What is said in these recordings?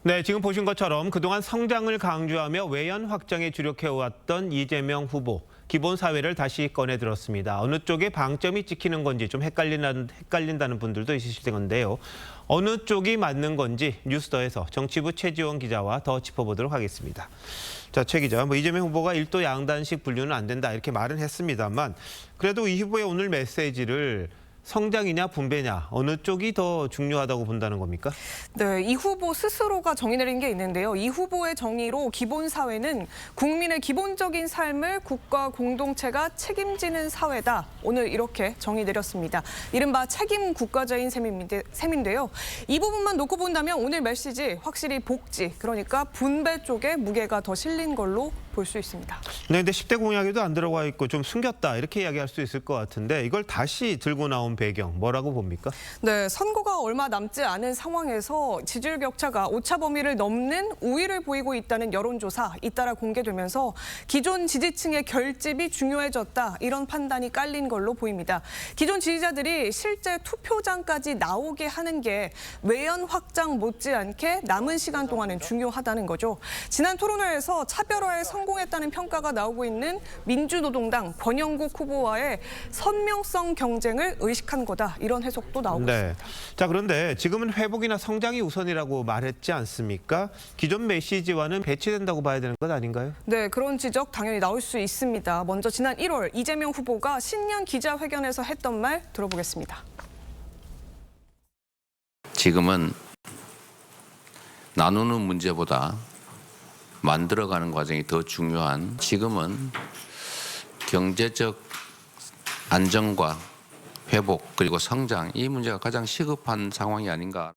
네, 지금 보신 것처럼 그동안 성장을 강조하며 외연 확장에 주력해왔던 이재명 후보. 기본사회를 다시 꺼내 들었습니다. 어느 쪽에 방점이 찍히는 건지 좀 헷갈린다는 분들도 있으실 건데요. 어느 쪽이 맞는 건지 뉴스더에서 정치부 최지원 기자와 더 짚어보도록 하겠습니다. 자, 최 기자, 이재명 후보가 일도 양단식 분류는 안 된다 이렇게 말은 했습니다만 그래도 이 후보의 오늘 메시지를 성장이냐 분배냐 어느 쪽이 더 중요하다고 본다는 겁니까? 네, 이 후보 스스로가 정의 내린 게 있는데요. 이 후보의 정의로 기본사회는 국민의 기본적인 삶을 국가 공동체가 책임지는 사회다. 오늘 이렇게 정의 내렸습니다. 이른바 책임 국가자인 셈인데요. 이 부분만 놓고 본다면 오늘 메시지 확실히 복지, 그러니까 분배 쪽에 무게가 더 실린 걸로 볼 수 있습니다. 네, 근데 10대 공약에도 안 들어가 있고 좀 숨겼다 이렇게 이야기할 수 있을 것 같은데 이걸 다시 들고 나온 배경 뭐라고 봅니까? 네, 선거가 얼마 남지 않은 상황에서 지지율 격차가 오차 범위를 넘는 우위를 보이고 있다는 여론조사 잇따라 공개되면서 기존 지지층의 결집이 중요해졌다 이런 판단이 깔린 걸로 보입니다. 기존 지지자들이 실제 투표장까지 나오게 하는 게 외연 확장 못지않게 남은 시간 동안은 중요하다는 거죠. 지난 토론회에서 차별화에 성공했다는 평가가 나오고 있는 민주노동당 권영국 후보와의 선명성 경쟁을 의식한 거다. 이런 해석도 나오고 있습니다. 자, 그런데 지금은 회복이나 성장이 우선이라고 말했지 않습니까? 기존 메시지와는 배치된다고 봐야 되는 것 아닌가요? 네, 그런 지적 당연히 나올 수 있습니다. 먼저 지난 1월 이재명 후보가 신년 기자회견에서 했던 말 들어보겠습니다. 지금은 나누는 문제보다 만들어가는 과정이 더 중요한, 지금은 경제적 안정과 회복 그리고 성장, 이 문제가 가장 시급한 상황이 아닌가.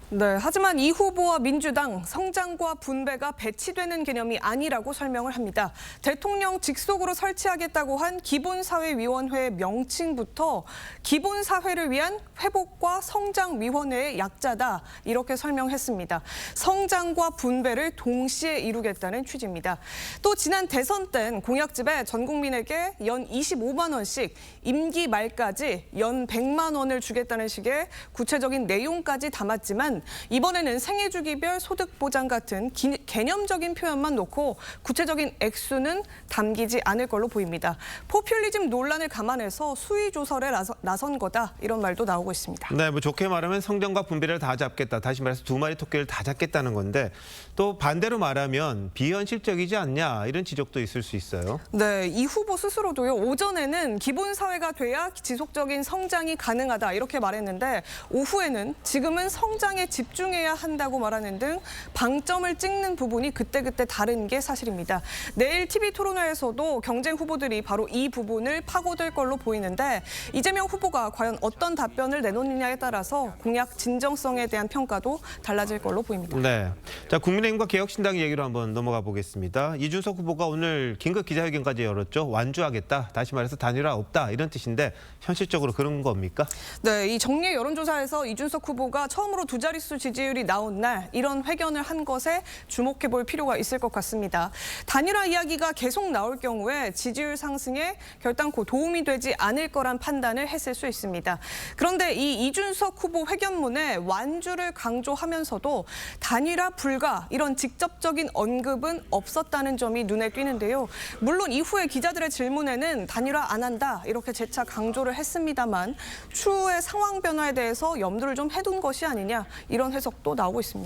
네, 하지만 이 후보와 민주당 성장과 분배가 배치되는 개념이 아니라고 설명을 합니다. 대통령 직속으로 설치하겠다고 한 기본사회위원회의 명칭부터 기본사회를 위한 회복과 성장위원회의 약자다 이렇게 설명했습니다. 성장과 분배를 동시에 이루겠다는 취지입니다. 또 지난 대선 땐 공약집에 전 국민에게 연 25만 원씩 임기 말까지 연 100만 원을 주겠다는 식의 구체적인 내용까지 담았지만 이번에는 생애주기별 소득보장 같은 개념적인 표현만 놓고 구체적인 액수는 담기지 않을 걸로 보입니다. 포퓰리즘 논란을 감안해서 수위조설에 나선 거다 이런 말도 나오고 있습니다. 네, 좋게 말하면 성장과 분배를 다 잡겠다. 다시 말해서 두 마리 토끼를 다 잡겠다는 건데 또 반대로 말하면 비현실적이지 않냐 이런 지적도 있을 수 있어요. 네, 이 후보 스스로도요. 오전에는 기본사회가 돼야 지속적인 성장이 가능하다 이렇게 말했는데 오후에는 지금은 성장에 집중해야 한다고 말하는 등 방점을 찍는 부분이 그때그때 다른 게 사실입니다. 내일 TV 토론회에서도 경쟁 후보들이 바로 이 부분을 파고들 걸로 보이는데 이재명 후보가 과연 어떤 답변을 내놓느냐에 따라서 공약 진정성에 대한 평가도 달라질 걸로 보입니다. 네, 자, 국민의힘과 개혁신당 얘기로 한번 넘어가 보겠습니다. 이준석 후보가 오늘 긴급 기자회견까지 열었죠. 완주하겠다. 다시 말해서 단일화 없다 이런 뜻인데 현실적으로 그런 겁니까? 네, 이 정례 여론조사에서 이준석 후보가 처음으로 두 자릿수 지지율이 나온 날 이런 회견을 한 것에 주목해 볼 필요가 있을 것 같습니다. 단일화 이야기가 계속 나올 경우에 지지율 상승에 결단코 도움이 되지 않을 거란 판단을 했을 수 있습니다. 그런데 이 이준석 후보 회견문에 완주를 강조하면서도 단일화 불가 이런 직접적인 언급은 없었다는 점이 눈에 띄는데요. 물론 이후에 기자들의 질문에는 단일화 안 한다 이렇게 재차 강조를 했습니다만 추후의 상황 변화에 대해서 염두를 좀 해둔 것이 아니냐 이런 해석도 나오고 있습니다.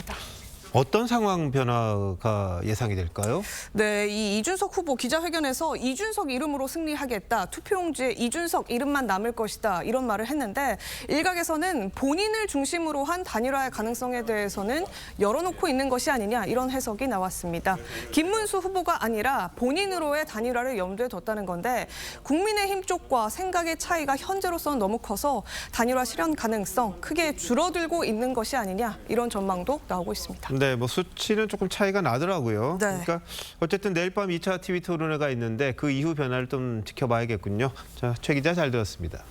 어떤 상황 변화가 예상이 될까요? 네, 이 이준석 후보 기자회견에서 이준석 이름으로 승리하겠다. 투표용지에 이준석 이름만 남을 것이다. 이런 말을 했는데 일각에서는 본인을 중심으로 한 단일화의 가능성에 대해서는 열어놓고 있는 것이 아니냐 이런 해석이 나왔습니다. 김문수 후보가 아니라 본인으로의 단일화를 염두에 뒀다는 건데 국민의힘 쪽과 생각의 차이가 현재로서는 너무 커서 단일화 실현 가능성 크게 줄어들고 있는 것이 아니냐 이런 전망도 나오고 있습니다. 네, 수치는 조금 차이가 나더라고요. 네. 그러니까 어쨌든 내일 밤 2차 TV 토론회가 있는데 그 이후 변화를 좀 지켜봐야겠군요. 자, 최 기자 잘 들었습니다.